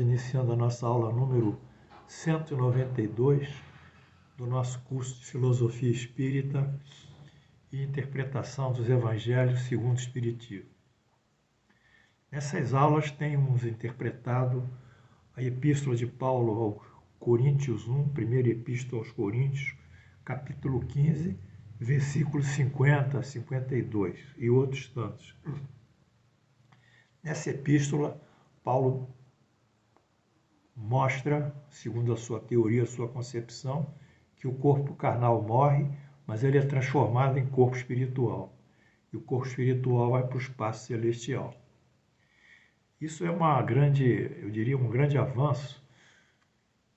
iniciando a nossa aula número 192 do nosso curso de Filosofia Espírita e Interpretação dos Evangelhos segundo o Espiritismo. Nessas aulas temos interpretado a Epístola de Paulo aos Coríntios 1, primeira Epístola aos Coríntios, capítulo 15, versículos 50 a 52 e outros tantos. Nessa epístola, Paulo mostra, segundo a sua teoria, a sua concepção, que o corpo carnal morre, mas ele é transformado em corpo espiritual. E o corpo espiritual vai para o espaço celestial. Isso é eu diria, um grande avanço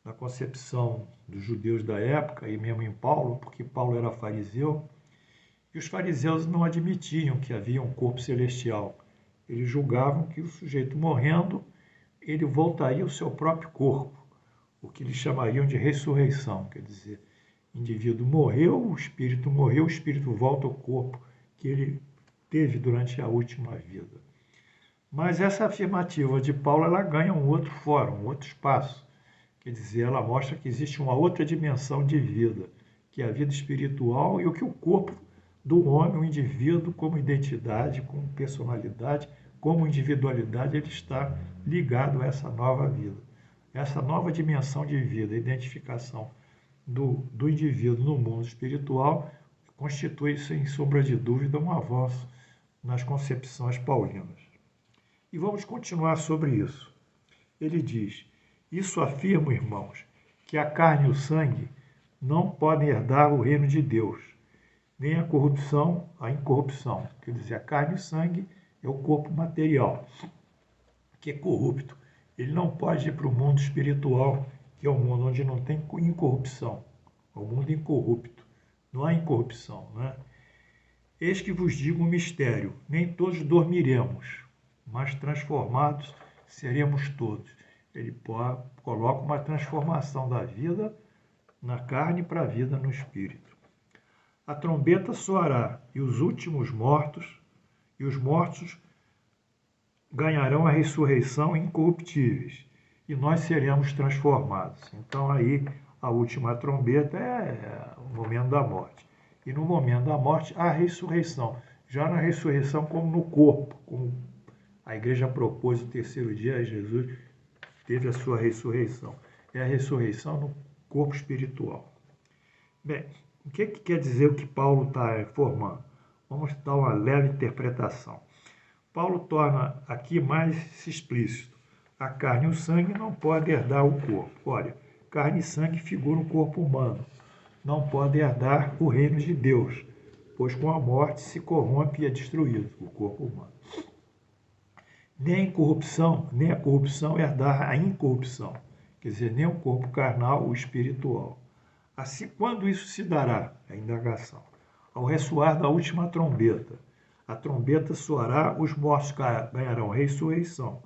na concepção dos judeus da época, e mesmo em Paulo, porque Paulo era fariseu, e os fariseus não admitiam que havia um corpo celestial. Eles julgavam que o sujeito morrendo, ele voltaria ao seu próprio corpo, o que eles chamariam de ressurreição, quer dizer, o indivíduo morreu, o espírito volta ao corpo que ele teve durante a última vida. Mas essa afirmativa de Paulo, ela ganha um outro fórum, um outro espaço. Quer dizer, ela mostra que existe uma outra dimensão de vida, que é a vida espiritual e o que o corpo do homem, o indivíduo, como identidade, como personalidade, como individualidade, ele está ligado a essa nova vida. Essa nova dimensão de vida, a identificação do indivíduo no mundo espiritual, constitui, sem sombra de dúvida, um avanço nas concepções paulinas. E vamos continuar sobre isso. Ele diz: isso afirma, irmãos, que a carne e o sangue não podem herdar o reino de Deus, nem a corrupção, a incorrupção. Quer dizer, a carne e o sangue é o corpo material, que é corrupto. Ele não pode ir para o mundo espiritual, que é o mundo onde não tem incorrupção. É o mundo incorrupto. Não há incorrupção, né? Eis que vos digo um mistério: nem todos dormiremos, mas transformados seremos todos. Ele coloca uma transformação da vida na carne para a vida no espírito. A trombeta soará e os mortos ganharão a ressurreição incorruptíveis, e nós seremos transformados. Então aí a última trombeta é o momento da morte. E no momento da morte há a ressurreição. Já na ressurreição como no corpo, como a igreja propôs o terceiro dia, Jesus teve a sua ressurreição. É a ressurreição no corpo espiritual. Bem, o que quer dizer o que Paulo está informando? Vamos dar uma leve interpretação. Paulo torna aqui mais explícito. A carne e o sangue não podem herdar o corpo. Olha, carne e sangue figuram o corpo humano. Não podem herdar o reino de Deus, pois com a morte se corrompe e é destruído o corpo humano. Nem a corrupção herdar a incorrupção, quer dizer, nem o corpo carnal, o espiritual. Assim, quando isso se dará, a indagação, ao ressoar da última trombeta, a trombeta soará, os mortos ganharão ressurreição,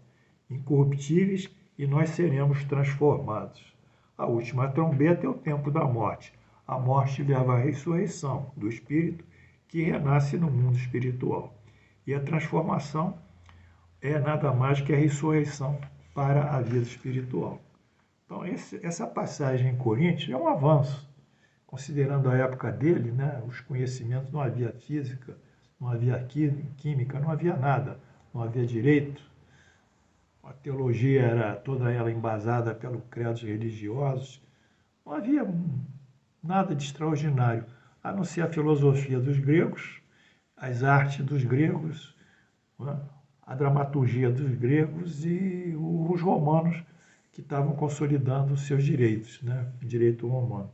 incorruptíveis, e nós seremos transformados. A última trombeta é o tempo da morte. A morte leva à ressurreição do espírito, que renasce no mundo espiritual. E a transformação é nada mais que a ressurreição para a vida espiritual. Então, essa passagem em Coríntios é um avanço, considerando a época dele, né, os conhecimentos, não havia física, não havia química, não havia nada, não havia direito. A teologia era toda ela embasada pelos credos religiosos, não havia nada de extraordinário, a não ser a filosofia dos gregos, as artes dos gregos, né, a dramaturgia dos gregos e os romanos que estavam consolidando os seus direitos, né? O direito romano.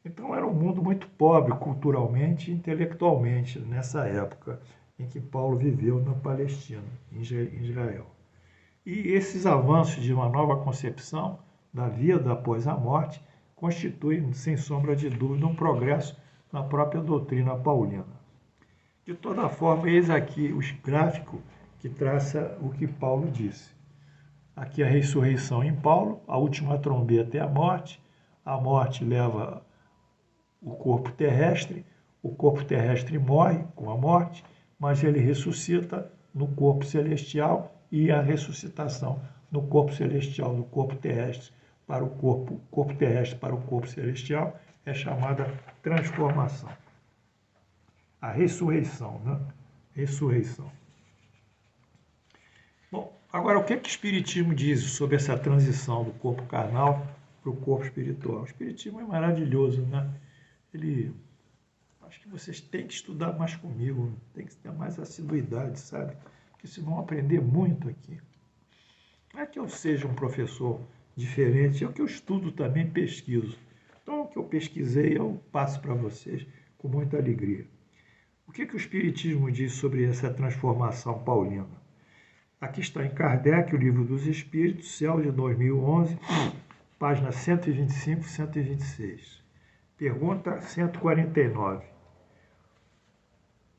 Então era um mundo muito pobre culturalmente e intelectualmente nessa época em que Paulo viveu na Palestina, em Israel. E esses avanços de uma nova concepção da vida após a morte constituem, sem sombra de dúvida, um progresso na própria doutrina paulina. De toda forma, eis aqui o gráfico que traça o que Paulo disse. Aqui a ressurreição em Paulo, a última trombeta é a morte leva o corpo terrestre morre com a morte, mas ele ressuscita no corpo celestial e a ressuscitação no corpo celestial, do corpo terrestre para o corpo terrestre para o corpo celestial, é chamada transformação. A ressurreição, né? Ressurreição. Bom, agora o que o Espiritismo diz sobre essa transição do corpo carnal para o corpo espiritual? O Espiritismo é maravilhoso, né? Acho que vocês têm que estudar mais comigo, tem que ter mais assiduidade, sabe? Porque vocês vão aprender muito aqui. Não é que eu seja um professor diferente, é o que eu estudo também, pesquiso. Então, o que eu pesquisei, eu passo para vocês com muita alegria. O que o Espiritismo diz sobre essa transformação paulina? Aqui está em Kardec, o Livro dos Espíritos, Céu de 2011, página 125 e 126. Pergunta 149.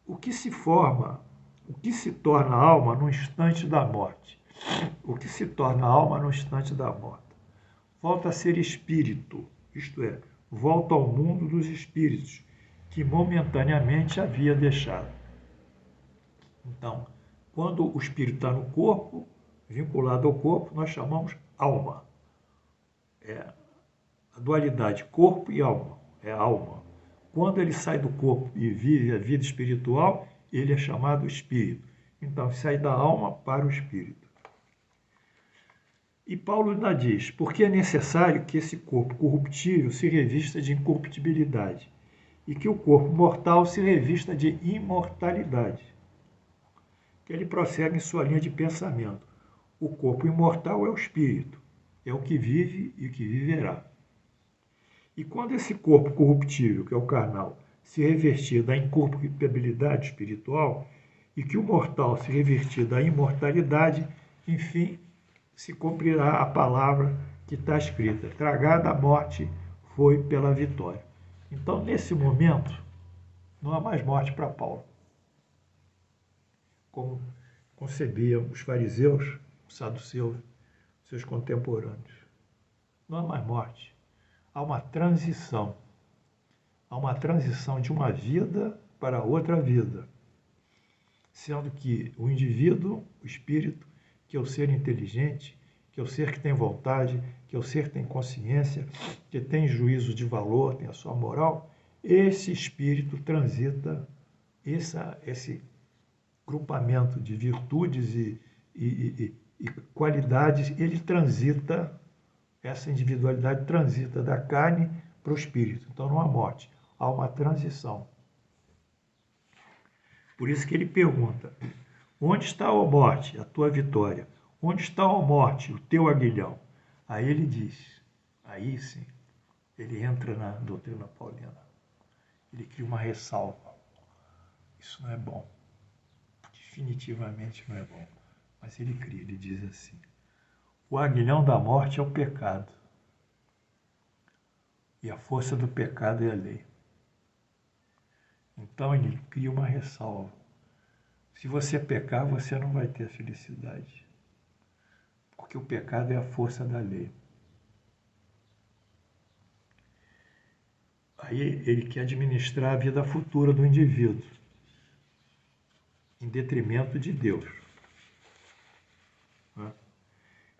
O que se torna alma no instante da morte? O que se torna alma no instante da morte? Volta a ser espírito, isto é, volta ao mundo dos espíritos, que momentaneamente havia deixado. Então, quando o espírito está no corpo, vinculado ao corpo, nós chamamos alma. É a dualidade corpo e alma, é alma. Quando ele sai do corpo e vive a vida espiritual, ele é chamado espírito. Então, sai da alma para o espírito. E Paulo ainda diz, porque é necessário que esse corpo corruptível se revista de incorruptibilidade e que o corpo mortal se revista de imortalidade. Ele prossegue em sua linha de pensamento. O corpo imortal é o espírito, é o que vive e o que viverá. E quando esse corpo corruptível, que é o carnal, se revestir da incorruptibilidade espiritual e que o mortal se revestir da imortalidade, enfim, se cumprirá a palavra que está escrita: tragada a morte foi pela vitória. Então, nesse momento, não há mais morte para Paulo. Como concebiam os fariseus, os saduceus, seus contemporâneos. Não há mais morte. Há uma transição. Há uma transição de uma vida para outra vida. Sendo que o indivíduo, o espírito, que é o ser inteligente, que é o ser que tem vontade, que é o ser que tem consciência, que tem juízo de valor, tem a sua moral, esse espírito transita, esse grupamento de virtudes e qualidades, ele transita, essa individualidade transita da carne para o espírito. Então não há morte, há uma transição. Por isso que ele pergunta: onde está, ó morte, a tua vitória? Onde está, ó morte, o teu aguilhão? Aí ele diz, aí sim, ele entra na doutrina paulina. Ele cria uma ressalva. Isso não é bom. Definitivamente não é bom. Mas ele cria, ele diz assim: o aguilhão da morte é o pecado. E a força do pecado é a lei. Então ele cria uma ressalva. Se você pecar, você não vai ter felicidade. Porque o pecado é a força da lei. Aí ele quer administrar a vida futura do indivíduo, em detrimento de Deus.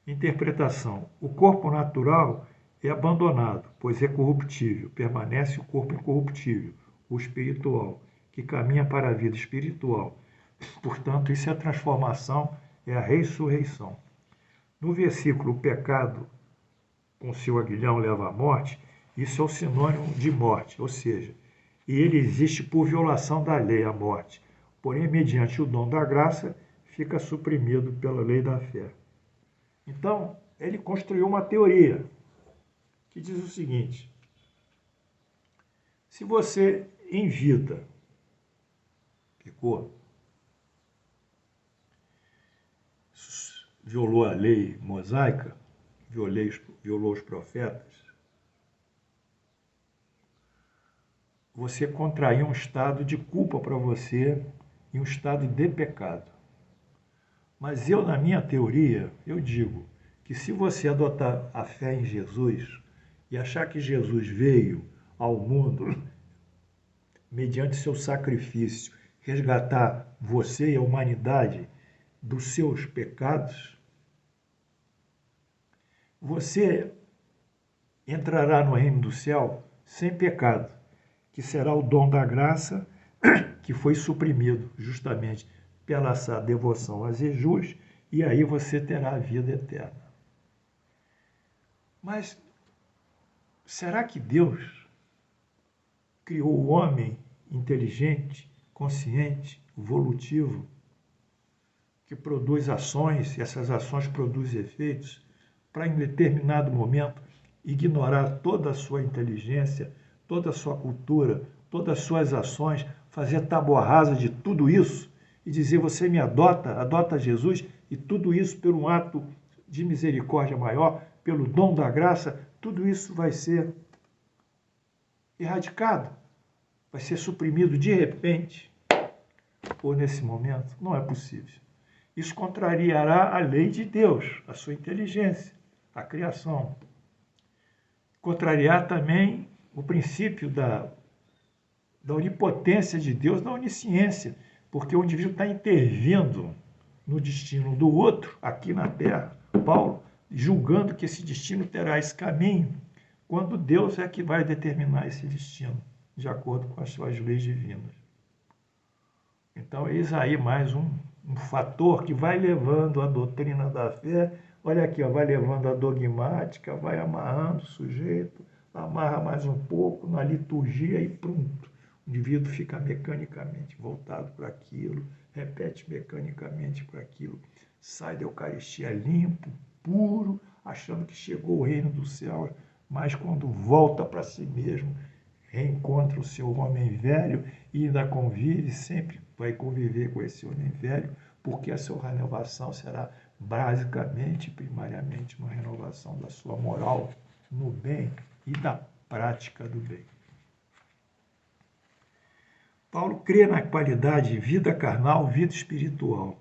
Interpretação. O corpo natural é abandonado, pois é corruptível. Permanece o corpo incorruptível, o espiritual, que caminha para a vida espiritual. Portanto, isso é a transformação, é a ressurreição. No versículo, o pecado com seu aguilhão leva à morte, isso é o sinônimo de morte, ou seja, e ele existe por violação da lei, a morte. Porém, mediante o dom da graça, fica suprimido pela lei da fé. Então, ele construiu uma teoria que diz o seguinte: se você em vida pecou, violou a lei mosaica, violou os profetas, você contraiu um estado de culpa para você e um estado de pecado. Mas eu, na minha teoria, eu digo que se você adotar a fé em Jesus e achar que Jesus veio ao mundo, mediante seu sacrifício, resgatar você e a humanidade dos seus pecados, você entrará no reino do céu sem pecado, que será o dom da graça que foi suprimido justamente pela essa devoção a Jesus, e aí você terá a vida eterna. Mas será que Deus criou o homem inteligente, consciente, volutivo, que produz ações, e essas ações produzem efeitos, para em determinado momento ignorar toda a sua inteligência, toda a sua cultura, todas as suas ações, fazer tábua rasa de tudo isso e dizer: você me adota, adota Jesus, e tudo isso por um ato de misericórdia maior, pelo dom da graça, tudo isso vai ser erradicado, vai ser suprimido de repente ou nesse momento? Não é possível. Isso contrariará a lei de Deus, a sua inteligência, a criação. Contrariar também o princípio da onipotência de Deus, da onisciência, porque o indivíduo está intervindo no destino do outro, aqui na Terra, Paulo, julgando que esse destino terá esse caminho, quando Deus é que vai determinar esse destino, de acordo com as suas leis divinas. Então, eis aí mais um fator que vai levando a doutrina da fé, olha aqui, ó, vai levando a dogmática, vai amarrando o sujeito, amarra mais um pouco na liturgia e pronto. O indivíduo fica mecanicamente voltado para aquilo, repete mecanicamente para aquilo, sai da Eucaristia limpo, puro, achando que chegou o reino do céu, mas quando volta para si mesmo, reencontra o seu homem velho e ainda convive, sempre vai conviver com esse homem velho, porque a sua renovação será basicamente, primariamente, uma renovação da sua moral no bem e da prática do bem. Paulo crê na qualidade de vida carnal, vida espiritual.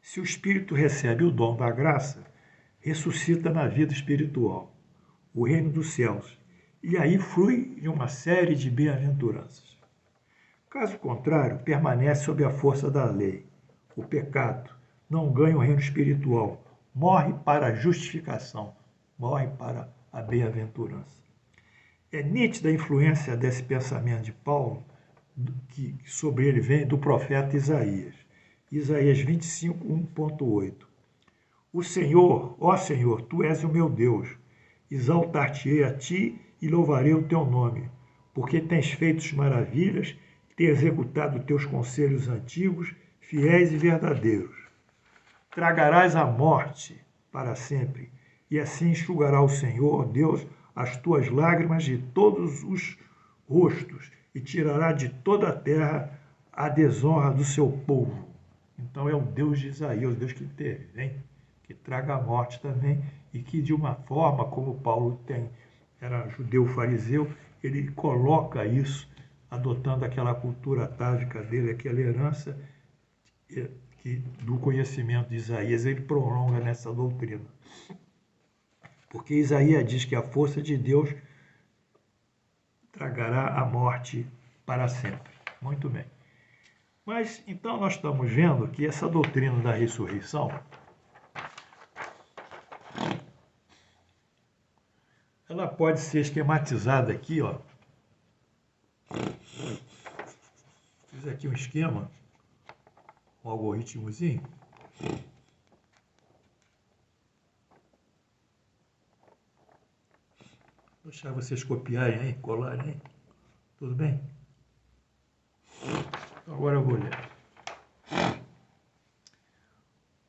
Se o espírito recebe o dom da graça, ressuscita na vida espiritual, o reino dos céus, e aí flui de uma série de bem-aventuranças. Caso contrário, permanece sob a força da lei. O pecado não ganha o reino espiritual, morre para a justificação, morre para a bem-aventurança. É nítida a influência desse pensamento de Paulo, que sobre ele vem do profeta Isaías. Isaías 25, 1.8. O Senhor, ó Senhor, tu és o meu Deus, exaltar-te-ei a ti e louvarei o teu nome, porque tens feito maravilhas, tens executado teus conselhos antigos, fiéis e verdadeiros. Tragarás a morte para sempre, e assim enxugará o Senhor, Deus, as tuas lágrimas de todos os rostos, e tirará de toda a terra a desonra do seu povo. Então é o Deus de Isaías, o Deus que intervém, que traga a morte também, e que de uma forma, como Paulo era judeu fariseu, ele coloca isso, adotando aquela cultura atávica dele, aquela herança do conhecimento de Isaías, ele prolonga nessa doutrina. Porque Isaías diz que a força de Deus tragará a morte para sempre. Muito bem. Mas, então, nós estamos vendo que essa doutrina da ressurreição, ela pode ser esquematizada aqui, ó. Fiz aqui um esquema, um algoritmozinho. Vou deixar vocês copiarem aí, colarem aí. Tudo bem? Agora eu vou ler.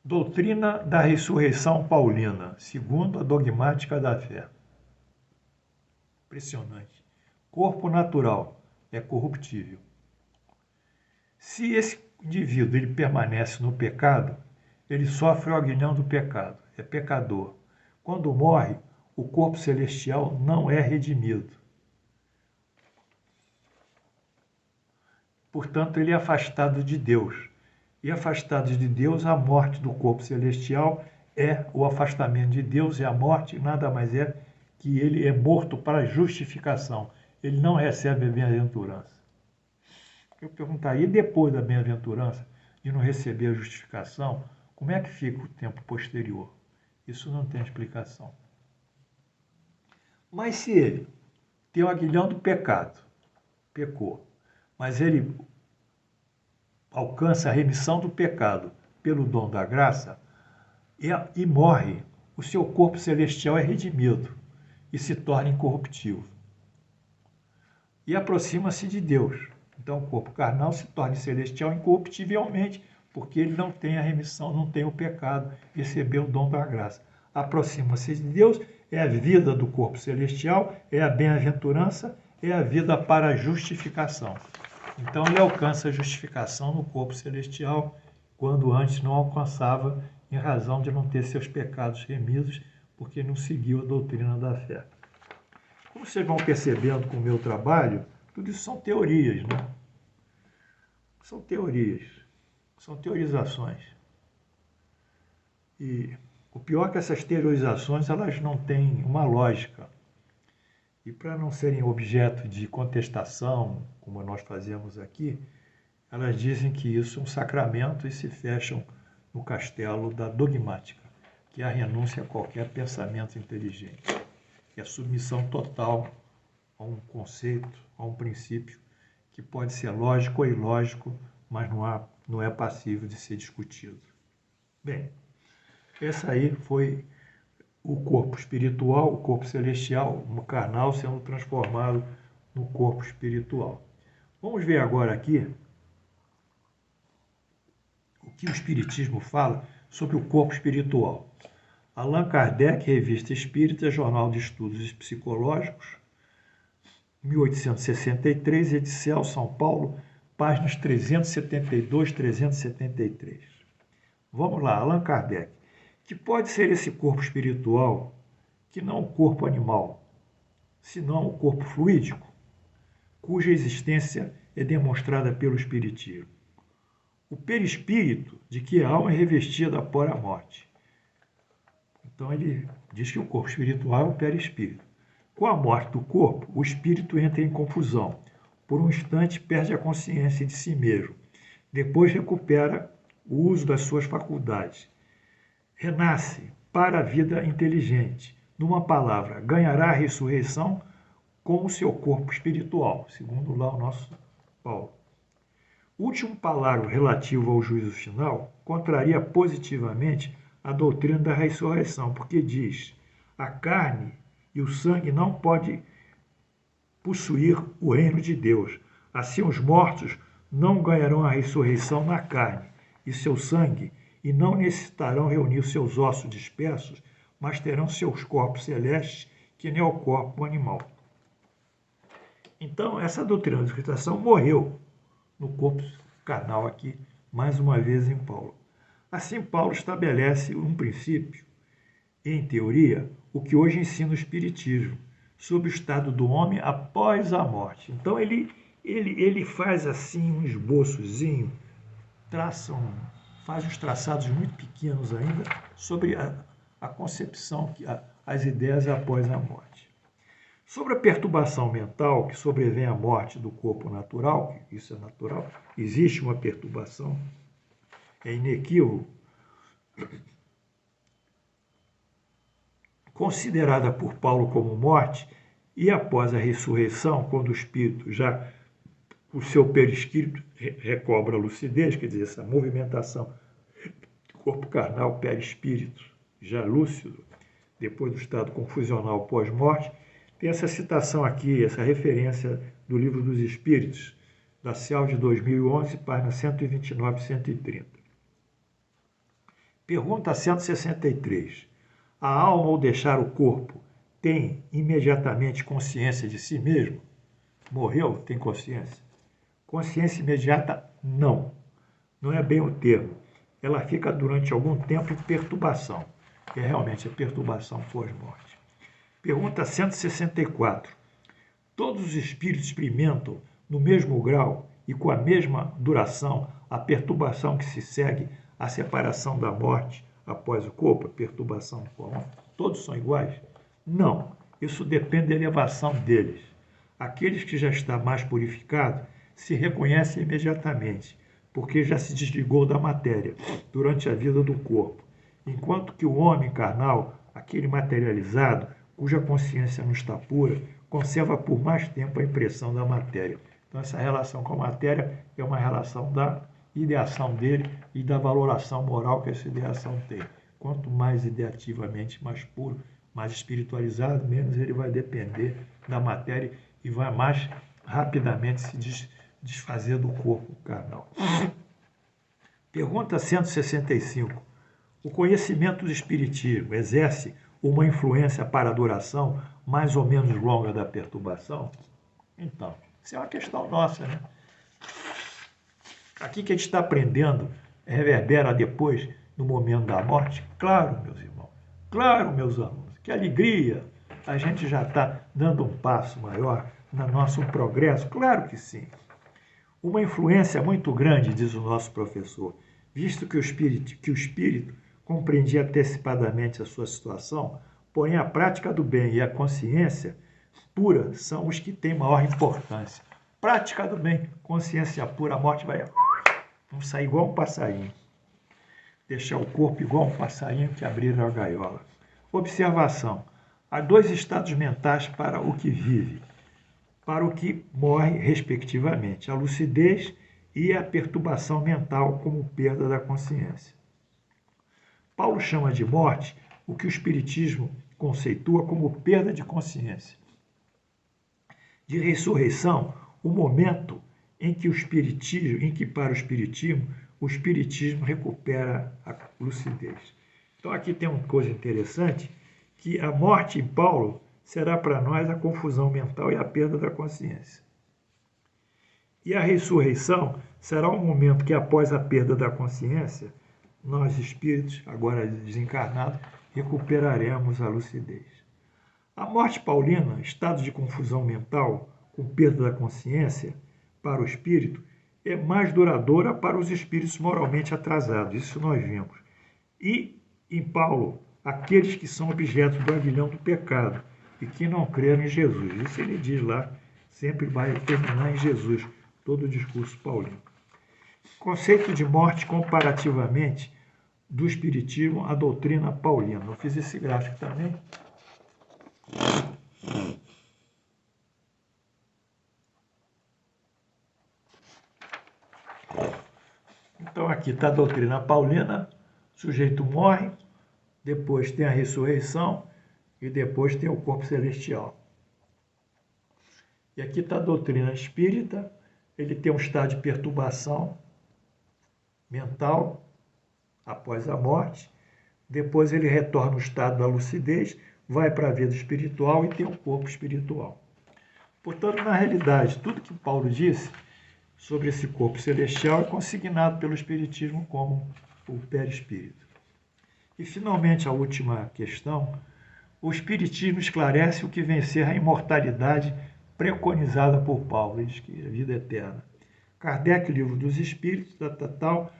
Doutrina da ressurreição paulina, segundo a dogmática da fé. Impressionante. Corpo natural é corruptível. Se esse indivíduo ele permanece no pecado, ele sofre o aguilhão do pecado, é pecador. Quando morre, o corpo celestial não é redimido. Portanto, ele é afastado de Deus. E afastado de Deus, a morte do corpo celestial é o afastamento de Deus, e a morte nada mais é que ele é morto para justificação. Ele não recebe a bem-aventurança. Eu perguntaria, e depois da bem-aventurança, de não receber a justificação, como é que fica o tempo posterior? Isso não tem explicação. Mas se ele tem o aguilhão do pecado, pecou, mas ele alcança a remissão do pecado pelo dom da graça e morre, o seu corpo celestial é redimido e se torna incorruptível. E aproxima-se de Deus. Então o corpo carnal se torna celestial incorruptivelmente, porque ele não tem a remissão, não tem o pecado, recebeu o dom da graça. Aproxima-se de Deus, é a vida do corpo celestial, é a bem-aventurança, é a vida para a justificação. Então ele alcança a justificação no corpo celestial, quando antes não alcançava, em razão de não ter seus pecados remidos, porque não seguiu a doutrina da fé. Como vocês vão percebendo com o meu trabalho, tudo isso são teorias, né? São teorias, são teorizações. E o pior é que essas teorizações, elas não têm uma lógica. E para não serem objeto de contestação, como nós fazemos aqui, elas dizem que isso é um sacramento e se fecham no castelo da dogmática, que é a renúncia a qualquer pensamento inteligente, que é a submissão total a um conceito, a um princípio, que pode ser lógico ou ilógico, mas não é passível de ser discutido. Bem, essa aí foi o corpo espiritual, o corpo celestial, o carnal sendo transformado no corpo espiritual. Vamos ver agora aqui o que o Espiritismo fala sobre o corpo espiritual. Allan Kardec, Revista Espírita, Jornal de Estudos Psicológicos, 1863, edição São Paulo, páginas 372, 373. Vamos lá, Allan Kardec. Que pode ser esse corpo espiritual que não o corpo animal, senão o corpo fluídico, cuja existência é demonstrada pelo Espiritismo. O perispírito, de que a alma é revestida após a morte. Então ele diz que o corpo espiritual é o perispírito. Com a morte do corpo, o espírito entra em confusão. Por um instante perde a consciência de si mesmo. Depois recupera o uso das suas faculdades. Renasce para a vida inteligente. Numa palavra, ganhará a ressurreição com o seu corpo espiritual, segundo lá o nosso Paulo. O último parágrafo relativo ao juízo final contraria positivamente a doutrina da ressurreição, porque diz: a carne e o sangue não podem possuir o reino de Deus. Assim, os mortos não ganharão a ressurreição na carne e seu sangue, e não necessitarão reunir seus ossos dispersos, mas terão seus corpos celestes, que nem o corpo animal. Então, essa doutrina da ressurreição morreu no corpo carnal aqui, mais uma vez em Paulo. Assim, Paulo estabelece um princípio, em teoria, o que hoje ensina o Espiritismo, sobre o estado do homem após a morte. Então, ele faz assim um esboçozinho, faz uns traçados muito pequenos ainda sobre a concepção, as ideias após a morte. Sobre a perturbação mental que sobrevém à morte do corpo natural, isso é natural, existe uma perturbação, é inequívoco, considerada por Paulo como morte, e após a ressurreição, quando o espírito já, o seu perispírito recobra a lucidez, quer dizer, essa movimentação do corpo carnal, perispírito, já lúcido, depois do estado confusional pós-morte, tem essa citação aqui, essa referência do Livro dos Espíritos, da CEL de 2011, página 129 e 130. Pergunta 163. A alma, ao deixar o corpo, tem imediatamente consciência de si mesmo? Morreu? Tem consciência? Consciência imediata? Não. Não é bem o termo. Ela fica durante algum tempo em perturbação, que é realmente a perturbação pós-morte. Pergunta 164. Todos os espíritos experimentam, no mesmo grau e com a mesma duração, a perturbação que se segue à separação da morte após o corpo, a perturbação comum? Todos são iguais? Não. Isso depende da elevação deles. Aqueles que já estão mais purificados se reconhecem imediatamente, porque já se desligou da matéria durante a vida do corpo. enquanto que o homem carnal, aquele materializado, cuja consciência não está pura, conserva por mais tempo a impressão da matéria. Então, essa relação com a matéria é uma relação da ideação dele e da valoração moral que essa ideação tem. Quanto mais ideativamente mais puro, mais espiritualizado, menos ele vai depender da matéria e vai mais rapidamente se desfazer do corpo carnal. Pergunta 165. O conhecimento do Espiritismo exerce uma influência para a duração mais ou menos longa da perturbação? Então, isso é uma questão nossa, né? Aqui que a gente está aprendendo reverbera depois, no momento da morte? Claro, meus irmãos. Claro, meus alunos. Que alegria! A gente já está dando um passo maior no nosso progresso? Claro que sim. Uma influência muito grande, diz o nosso professor, visto que o espírito compreendia antecipadamente a sua situação, porém a prática do bem e a consciência pura são os que têm maior importância. Prática do bem, consciência pura, a morte vai vamos sair igual um passarinho. Deixar o corpo igual um passarinho que abriram a gaiola. Observação. Há dois estados mentais para o que vive, para o que morre, respectivamente, a lucidez e a perturbação mental como perda da consciência. Paulo chama de morte o que o Espiritismo conceitua como perda de consciência. De ressurreição, o momento em que para o Espiritismo recupera a lucidez. Então aqui tem uma coisa interessante, que a morte em Paulo será para nós a confusão mental e a perda da consciência. E a ressurreição será um momento que, após a perda da consciência, nós espíritos, agora desencarnados, recuperaremos a lucidez. A morte paulina, estado de confusão mental, com perda da consciência, para o espírito, é mais duradoura para os espíritos moralmente atrasados, isso nós vimos. E, em Paulo, aqueles que são objetos do aguilhão do pecado e que não creram em Jesus. Isso ele diz lá, sempre vai terminar em Jesus, todo o discurso paulino. Conceito de morte comparativamente do Espiritismo à doutrina paulina. Eu fiz esse gráfico também. Então aqui está a doutrina paulina, o sujeito morre, depois tem a ressurreição e depois tem o corpo celestial. E aqui está a doutrina espírita, ele tem um estado de perturbação mental após a morte, depois ele retorna ao estado da lucidez, vai para a vida espiritual e tem um corpo espiritual. Portanto, na realidade, tudo que Paulo disse sobre esse corpo celestial é consignado pelo Espiritismo como o perispírito. E, finalmente, a última questão, o Espiritismo esclarece o que vencer a imortalidade preconizada por Paulo, ele diz que é a vida eterna. Kardec, Livro dos Espíritos, tal,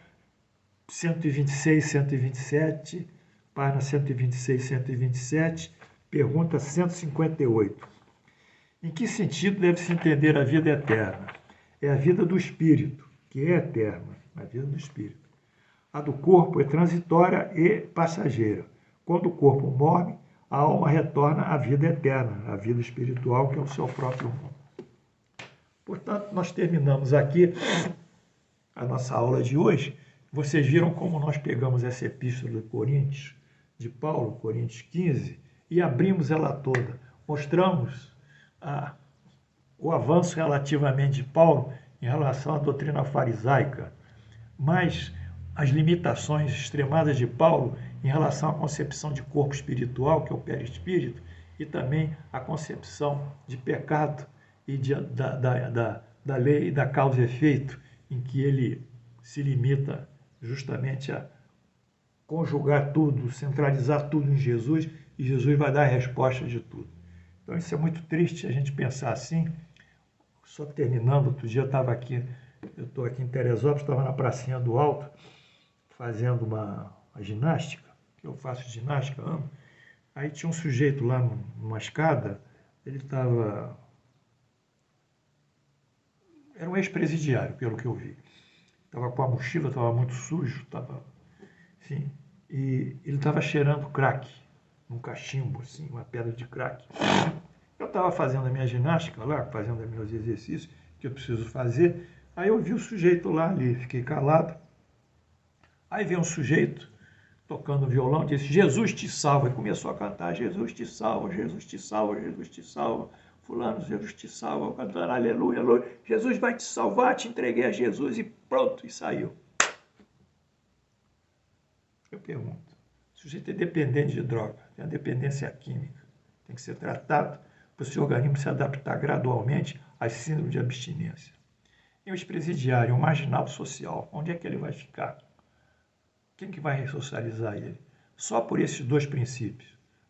126, 127, página 126, 127, pergunta 158. Em que sentido deve-se entender a vida eterna? É a vida do espírito, que é eterna, a vida do espírito. A do corpo é transitória e passageira. Quando o corpo morre, a alma retorna à vida eterna, à vida espiritual, que é o seu próprio mundo. Portanto, nós terminamos aqui a nossa aula de hoje. Vocês viram como nós pegamos essa epístola de Coríntios, de Paulo, Coríntios 15, e abrimos ela toda. Mostramos o avanço relativamente de Paulo em relação à doutrina farisaica, mas as limitações extremadas de Paulo em relação à concepção de corpo espiritual, que é o perispírito, e também a concepção de pecado e da lei da causa e efeito, em que ele se limita justamente a conjugar tudo, centralizar tudo em Jesus, e Jesus vai dar a resposta de tudo. Então isso é muito triste a gente pensar assim. Só terminando, outro dia eu estou aqui em Teresópolis, estava na pracinha do Alto, fazendo uma ginástica, que eu faço ginástica, amo. Aí tinha um sujeito lá numa escada, ele estava... Era um ex-presidiário, pelo que eu vi. Estava com a mochila, estava muito sujo, estava... Enfim, e ele estava cheirando crack, num cachimbo, assim, uma pedra de crack. Eu estava fazendo a minha ginástica lá, fazendo os meus exercícios que eu preciso fazer, aí eu vi o sujeito lá ali, fiquei calado. Aí veio um sujeito tocando violão, disse, Jesus te salva, e começou a cantar, Jesus te salva, Jesus te salva, Jesus te salva, fulano, Jesus te salva, cantando aleluia, aleluia, Jesus vai te salvar, te entreguei a Jesus, e pronto, e saiu. Eu pergunto, o sujeito é dependente de droga, tem uma dependência química, tem que ser tratado para o seu organismo se adaptar gradualmente às síndromes de abstinência. E o ex-presidiário, o marginal social, onde é que ele vai ficar? Quem que vai ressocializar ele? Só por esses dois princípios,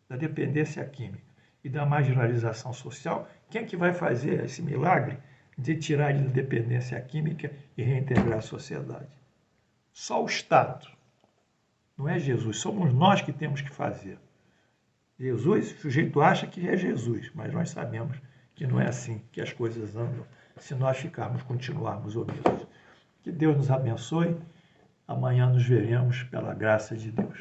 da dependência química e da marginalização social, quem que vai fazer esse milagre de tirar ele da dependência química e reintegrar a sociedade? Só o Estado. Não é Jesus, somos nós que temos que fazer. Jesus, o sujeito acha que é Jesus, mas nós sabemos que não é assim que as coisas andam se nós continuarmos omissos. Que Deus nos abençoe. Amanhã nos veremos pela graça de Deus.